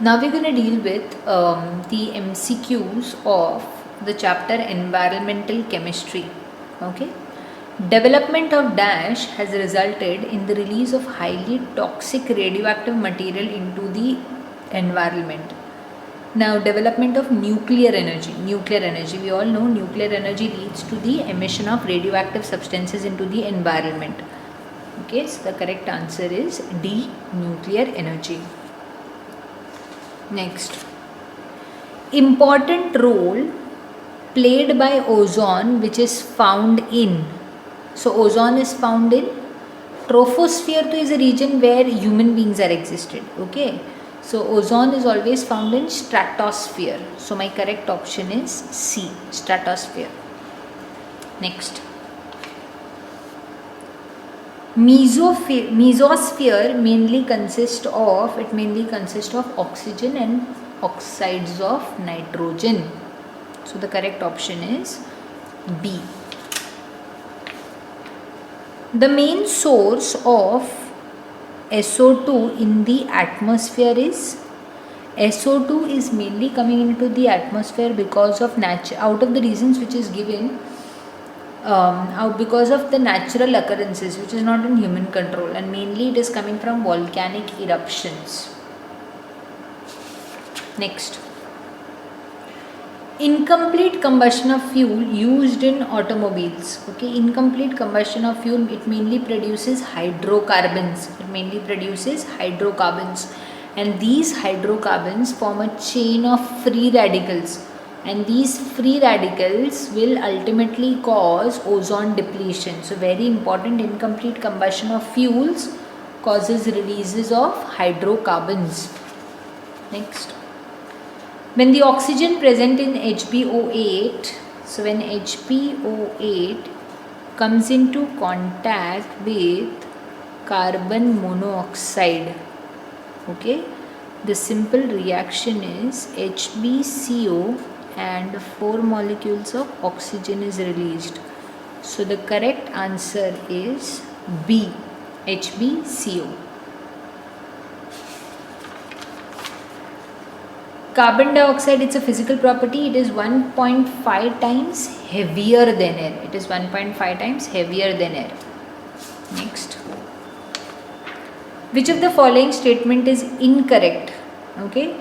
Now we're going to deal with the MCQs of the chapter Environmental Chemistry. Okay. Development of dash has resulted in the release of highly toxic radioactive material into the environment. Now, development of nuclear energy. Nuclear energy, we all know nuclear energy leads to the emission of radioactive substances into the environment. Okay, so the correct answer is D, nuclear energy. Next, important role played by ozone, which is found in. So, ozone is found in troposphere, to is a region where human beings are existed. Okay, so ozone is always found in stratosphere. So, my correct option is C, stratosphere. Next, mesosphere mainly consists of oxygen and oxides of nitrogen. So the correct option is B. The main source of SO2 in the atmosphere is SO2 is mainly coming into the atmosphere because of out of the reasons which is given, because of the natural occurrences which is not in human control, and mainly it is coming from volcanic eruptions. Next, incomplete combustion of fuel used in automobiles. Okay, incomplete combustion of fuel, it mainly produces hydrocarbons. And these hydrocarbons form a chain of free radicals, and these free radicals will ultimately cause ozone depletion. So very important, incomplete combustion of fuels causes releases of hydrocarbons. Next, when the oxygen present in HbO8, so when HbO8 comes into contact with carbon monoxide, okay, the simple reaction is HbCO and 4 molecules of oxygen is released. So the correct answer is B, HbCO. Carbon dioxide, it's a physical property. It is 1.5 times heavier than air. Next, which of the following statement is incorrect? Okay,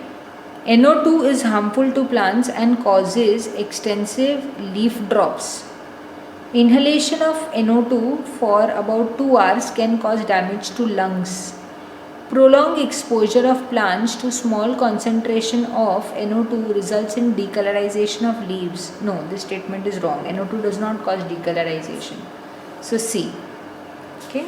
NO2 is harmful to plants and causes extensive leaf drops. Inhalation of NO2 for about 2 hours can cause damage to lungs. Prolonged exposure of plants to small concentration of NO2 results in decolorization of leaves. No, this statement is wrong. NO2 does not cause decolorization. So C. Okay.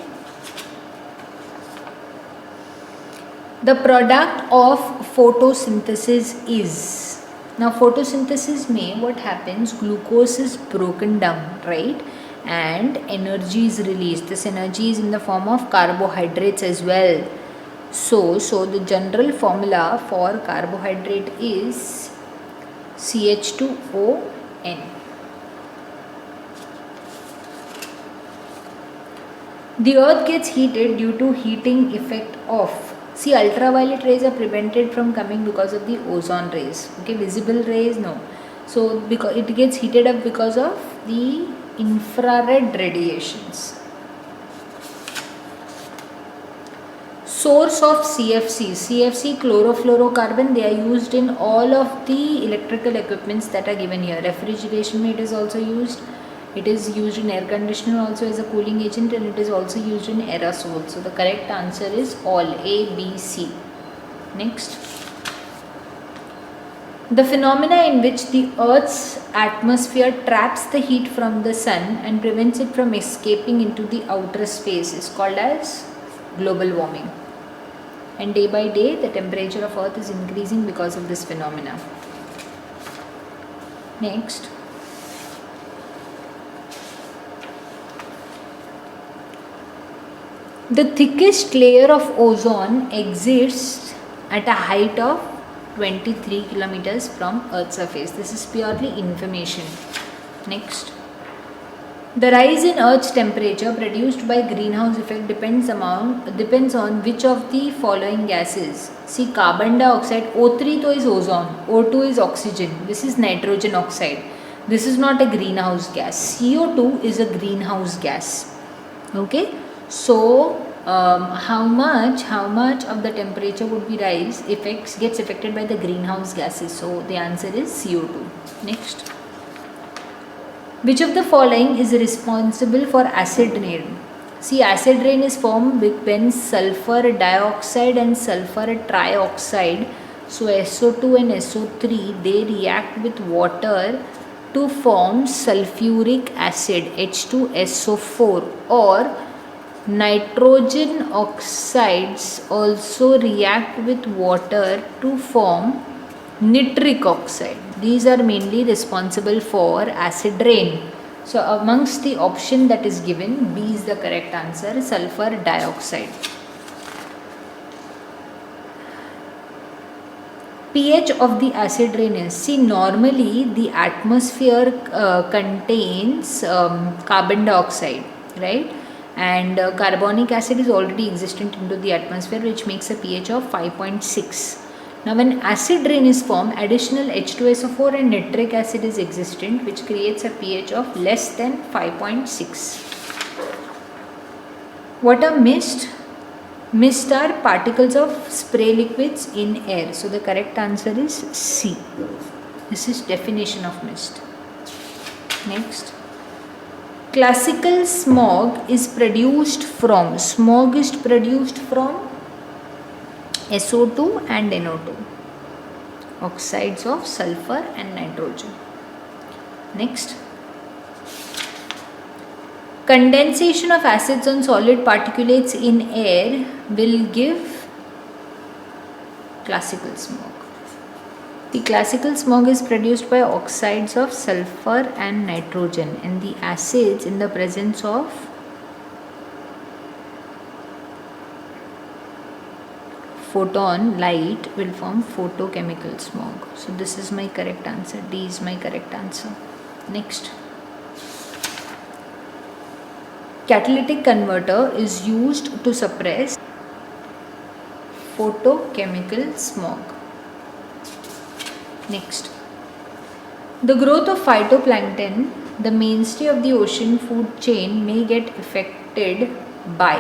The product of photosynthesis is. Now photosynthesis mein what happens? Glucose is broken down, right? And energy is released. This energy is in the form of carbohydrates as well. So the general formula for carbohydrate is CH2ON. The earth gets heated due to heating effect of, see, ultraviolet rays are prevented from coming because of the ozone rays. Okay, visible rays, no. So because it gets heated up because of the infrared radiations. Source of CFC, chlorofluorocarbon, they are used in all of the electrical equipments that are given here. Refrigeration it is also used. It is used in air conditioner also as a cooling agent, and it is also used in aerosol. So the correct answer is all, A, B, C. Next, the phenomena in which the Earth's atmosphere traps the heat from the sun and prevents it from escaping into the outer space is called as global warming. And day by day the temperature of Earth is increasing because of this phenomena. Next, the thickest layer of ozone exists at a height of 23 kilometers from Earth's surface. This is purely information. Next, The rise in Earth's temperature produced by greenhouse effect depends on which of the following gases. See, carbon dioxide, O3 is ozone, O2 is oxygen, this is nitrogen oxide. This is not a greenhouse gas. CO2 is a greenhouse gas. Okay, so how much of the temperature would be rise gets affected by the greenhouse gases? So the answer is CO2. Next. Which of the following is responsible for acid rain? See, acid rain is formed when sulfur dioxide and sulfur trioxide, so SO2 and SO3, they react with water to form sulfuric acid H2SO4, or nitrogen oxides also react with water to form nitric oxide. These are mainly responsible for acid rain. So amongst the option that is given, B is the correct answer, sulfur dioxide. pH of the acid rain is, see, normally the atmosphere contains carbon dioxide, right? And carbonic acid is already existent into the atmosphere, which makes a pH of 5.6. Now when acid rain is formed, additional H2SO4 and nitric acid is existent, which creates a pH of less than 5.6. What are mist? Mist are particles of spray liquids in air. So the correct answer is C. This is definition of mist. Next. Classical smog is produced from SO2 and NO2, oxides of sulfur and nitrogen. Next. Condensation of acids on solid particulates in air will give classical smog. The classical smog is produced by oxides of sulfur and nitrogen, and the acids in the presence of photon light will form photochemical smog. So this is my correct answer. D is my correct answer. Next. Catalytic converter is used to suppress photochemical smog. Next. The growth of phytoplankton, the mainstay of the ocean food chain, may get affected by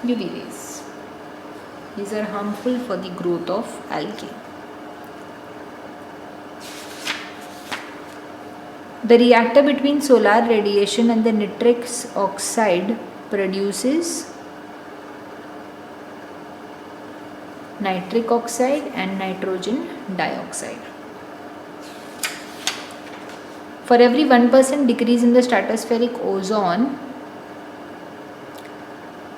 UV rays. These are harmful for the growth of algae. The reactor between solar radiation and the nitric oxide produces nitric oxide and nitrogen dioxide. For every 1% decrease in the stratospheric ozone,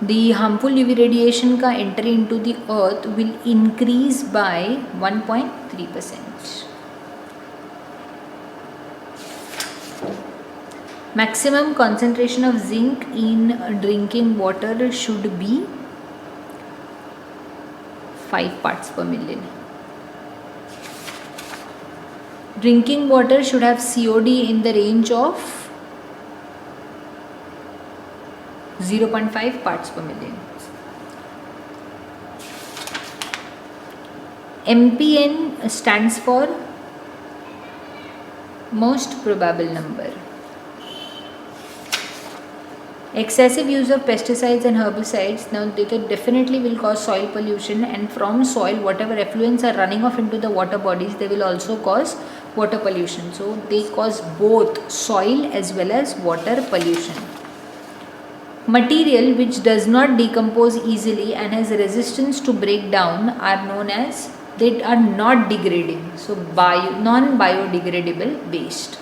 the harmful UV radiation ka entry into the earth will increase by 1.3%. Maximum concentration of zinc in drinking water should be 5 parts per million. Drinking water should have COD in the range of 0.5 parts per million. MPN stands for most probable number. Excessive use of pesticides and herbicides, now they definitely will cause soil pollution, and from soil whatever effluents are running off into the water bodies, they will also cause water pollution. So they cause both soil as well as water pollution. Material which does not decompose easily and has resistance to break down are known as, they are not degrading, so non-biodegradable waste.